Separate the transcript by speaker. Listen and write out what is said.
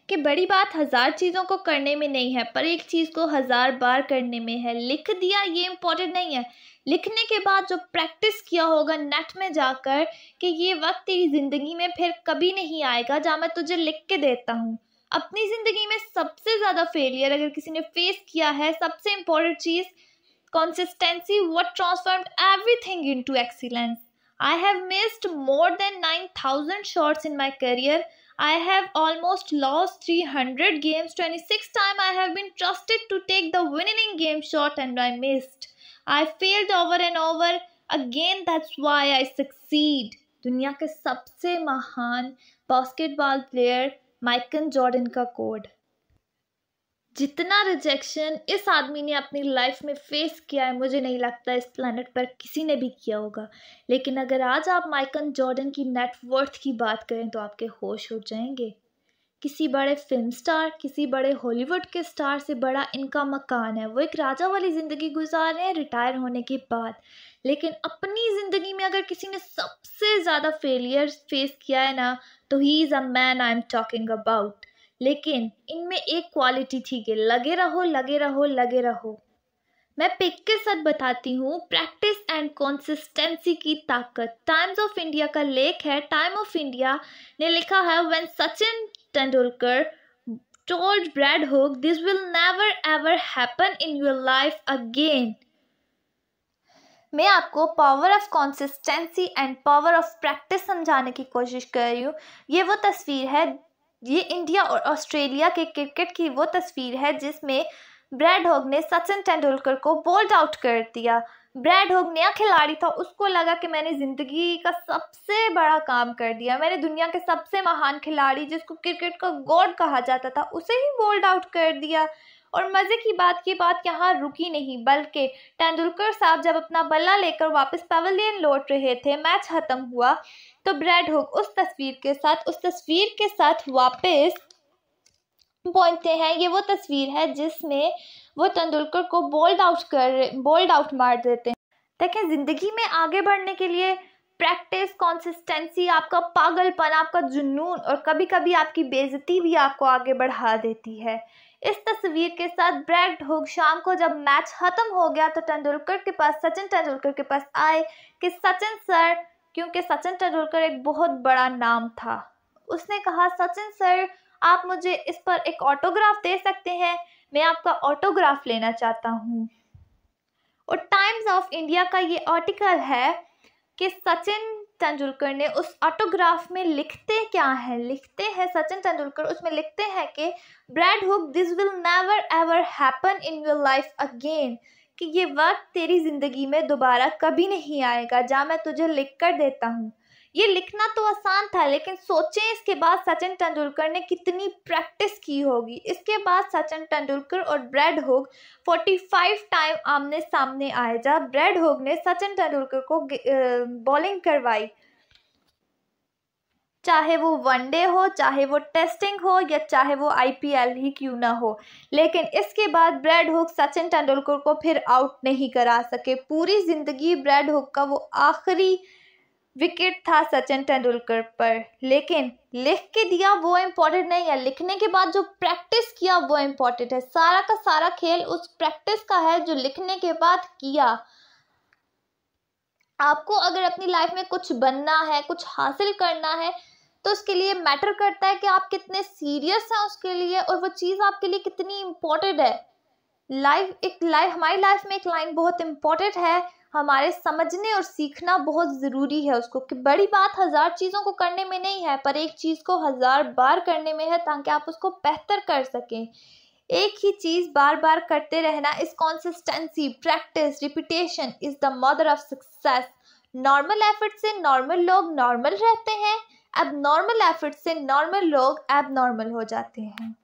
Speaker 1: कि बड़ी बात 1000 चीज़ों को करने में नहीं है पर एक चीज़ को 1000 बार करने में है। लिख दिया ये इम्पोर्टेंट नहीं है, लिखने के बाद जो प्रैक्टिस किया होगा नेट में जाकर कि ये वक्त तेरी ज़िंदगी में फिर कभी नहीं आएगा जहाँ मैं तुझे लिख के देता हूँ। अपनी ज़िंदगी में सबसे ज़्यादा फेलियर अगर किसी ने फेस किया है, सबसे important cheese consistency, what transformed everything into excellence. I have missed more than 9,000 shots in my career. I have almost lost 300 games. 26 times I have been trusted to take the winning game shot and I missed. I failed over and over again. That's why I succeed. दुनिया के सबसे महान basketball player Michael Jordan का code. जितना rejection इस आदमी ने अपनी लाइफ में फेस किया है मुझे नहीं लगता इस प्लैनेट पर किसी ने भी किया होगा। लेकिन अगर आज आप माइकल जॉर्डन की नेटवर्थ की बात करें तो आपके होश उड़ जाएंगे। किसी बड़े फिल्म स्टार, किसी बड़े हॉलीवुड के स्टार से बड़ा इनका मकान है। वो एक राजा वाली ज़िंदगी गुजार रहे हैं रिटायर होने के बाद। लेकिन अपनी ज़िंदगी में अगर किसी ने सबसे ज़्यादा फेलियर फेस किया है ना तो he is a man I am talking about. लेकिन इनमें एक क्वालिटी थी कि लगे रहो लगे रहो लगे रहो। मैं पिक के साथ बताती हूँ, प्रैक्टिस एंड कंसिस्टेंसी की ताकत। टाइम्स ऑफ इंडिया का लेख है, टाइम ऑफ इंडिया ने लिखा है when Sachin Tendulkar told Brad Hogg this will never ever happen in your life again. मैं आपको power of consistency and power of practice समझाने की कोशिश कर रही हूँ। ये वो तस्वीर है, ये इंडिया और ऑस्ट्रेलिया के क्रिकेट की वो तस्वीर है जिसमें ब्रैड हुक ने सचिन तेंदुलकर को बोल्ड आउट कर दिया। ब्रैड हुक नया खिलाड़ी था, उसको लगा कि मैंने ज़िंदगी का सबसे बड़ा काम कर दिया, मैंने दुनिया के सबसे महान खिलाड़ी जिसको क्रिकेट का गॉड कहा जाता था उसे ही बोल्ड आउट कर दिया। और मज़े की बात यहाँ रुकी नहीं, बल्कि तेंदुलकर साहब जब अपना बल्ला लेकर वापस पवेलियन लौट रहे थे, मैच ख़त्म हुआ तो ब्रैड हुक उस तस्वीर के साथ वापस पहुंचते हैं। ये वो तस्वीर है जिसमें वो तेंदुलकर को बोल्ड आउट मार देते हैं। देखें, ज़िंदगी में आगे बढ़ने के लिए प्रैक्टिस, कंसिस्टेंसी, आपका पागलपन, आपका जुनून और कभी कभी आपकी बेइज्जती भी आपको आगे बढ़ा देती है। इस तस्वीर के साथ ब्रैड हुक शाम को जब मैच ख़त्म हो गया तो सचिन तेंदुलकर के पास आए कि सचिन सर, क्योंकि सचिन तेंदुलकर एक बहुत बड़ा नाम था, उसने कहा सचिन सर आप मुझे इस पर एक ऑटोग्राफ दे सकते हैं, मैं आपका ऑटोग्राफ लेना चाहता हूँ। और टाइम्स ऑफ इंडिया का ये आर्टिकल है कि सचिन तेंदुलकर ने उस ऑटोग्राफ में लिखते हैं सचिन तेंदुलकर उसमें लिखते हैं कि Brad Hogg this will never ever happen in your life again, कि ये वक्त तेरी ज़िंदगी में दोबारा कभी नहीं आएगा जहाँ मैं तुझे लिख कर देता हूँ। ये लिखना तो आसान था, लेकिन सोचें इसके बाद सचिन तेंदुलकर ने कितनी प्रैक्टिस की होगी। इसके बाद सचिन तेंदुलकर और ब्रैड हुक 45 टाइम आमने सामने आए जब ब्रैड हुक ने सचिन तेंदुलकर को बॉलिंग करवाई, चाहे वो वनडे हो, चाहे वो टेस्टिंग हो या चाहे वो IPL ही क्यों ना हो। लेकिन इसके बाद ब्रैड हुक सचिन तेंदुलकर को फिर आउट नहीं करा सके। पूरी ज़िंदगी ब्रैड हुक का वो आखिरी विकेट था सचिन तेंदुलकर पर। लेकिन लिख के दिया वो इम्पोर्टेंट नहीं है, लिखने के बाद जो प्रैक्टिस किया वो इम्पोर्टेंट है। सारा का सारा खेल उस प्रैक्टिस का है जो लिखने के बाद किया। आपको अगर अपनी लाइफ में कुछ बनना है, कुछ हासिल करना है तो उसके लिए मैटर करता है कि आप कितने सीरियस हैं उसके लिए और वो चीज़ आपके लिए कितनी इम्पोर्टेंट है। हमारी लाइफ में एक लाइन बहुत इम्पोर्टेंट है, हमारे समझने और सीखना बहुत ज़रूरी है उसको, कि बड़ी बात 1000 चीज़ों को करने में नहीं है पर एक चीज़ को 1000 बार करने में है ताकि आप उसको बेहतर कर सकें। एक ही चीज़ बार बार करते रहना इस consistency, practice, repetition is the mother of success. Normal effort से नॉर्मल लोग नॉर्मल रहते हैं, अब नॉर्मल एफर्ट से नॉर्मल लोग एबनॉर्मल हो जाते हैं।